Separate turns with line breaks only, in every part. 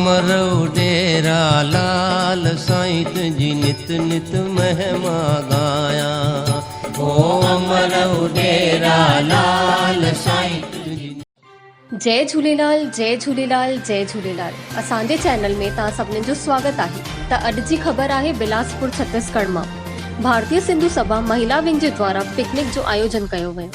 मरो डेरा लाल साईं तुझी नित नित महिमा गाया। मरो डेरा लाल साईं तुझी।
जय झूलेलाल, जय झूलेलाल, जय झूलेलाल। असांजे चैनल में तव्हां सभिनी जो स्वागत आहे। त अॼु जी ख़बर आहे बिलासपुर छत्तीसगढ़ मां भारतीय सिंधु सभा महिला विंग जे द्वारा पिकनिक जो आयोजन कयो वियो।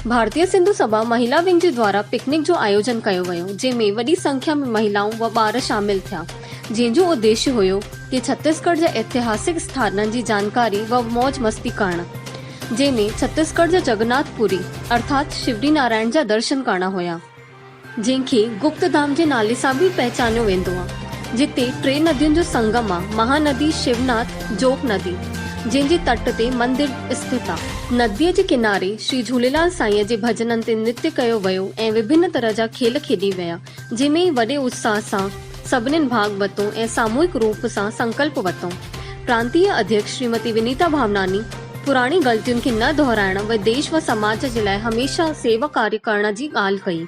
भारतीय सिंधु सभा महिला विंग जे द्वारा पिकनिक जो आयोजन कयो वियो, जंहिंमें वॾी संख्या में महिलाऊं व ॿार शामिल थिया, जंहिंजो उद्देश्य हुयो कि छत्तीसगढ़ जा ऐतिहासिक स्थाननि जी जानकारी व मौज मस्ती करणु, जंहिंमें छत्तीसगढ़ जा जगन्नाथपुरी अर्थात शिवरी नारायण जा दर्शन करणा हुया, जंहिंखे गुप्तधाम जे नाले सां बि पहचानियो वेंदो आहे, जिते टे नदियुनि जो संगम आहे, महानदी, शिवनाथ, जोक नदी, जंहिंजे तट ते मंदिर स्थित आहे। नदीअ जे किनारे श्री झूलेलाल साईं जे भजननि ते नृत्य कयो वियो ऐं विभिन्न तरह जा खेल खेॾी विया, जंहिंमें वॾे उत्साह सां सभिनीनि भाग वरितो ऐं सामूहिक रूप सां संकल्प वरितो। प्रांतीय अध्यक्ष श्रीमती विनीता भावनानी पुराणी ग़लतियुनि खे न दोहराइण व देश व समाज जे लाइ हमेशा सेवा कार्य करण जी ॻाल्हि कई।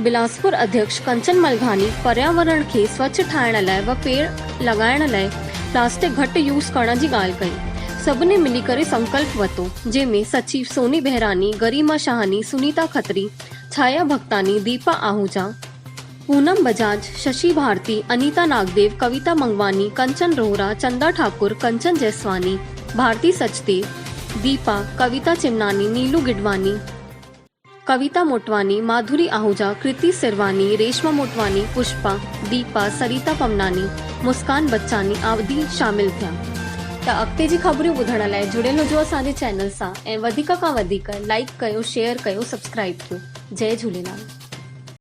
बिलासपुर अध्यक्ष कंचन मलघानी पर्यावरण खे स्वच्छ ठाहिण लाइ व पेड़ लॻाइण लाइ प्लास्टिक घटि यूज़ करण जी ॻाल्हि कई। सभिनी मिली करे संकल्प वरितो, जंहिंमें सचिव सोनी बहरानी, गरिमा शाहानी, सुनीता खत्री, छाया भक्तानी, दीपा आहूजा, पूनम बजाज, शशि भारती, अनीता नागदेव, कविता मंगवानी, कंचन रोहरा, चंदा ठाकुर, कंचन जैसवानी, भारती सचदेव, दीपा, कविता चिमनानी, नीलू गिडवानी, कविता मोटवानी, माधुरी आहूजा, कृति सिरवानी, रेशमा मोटवानी, पुष्पा, दीपा, सरिता पमनानी, मुस्कान बच्चानी आदि शामिल थिया। त अॻिते जी ख़बरूं ॿुधण लाइ जुड़ियल हुजो असांजे चैनल सां ऐं वधीक खां वधीक लाइक कयो, शेयर कयो, सब्सक्राइब कयो। जय झूलेलाल।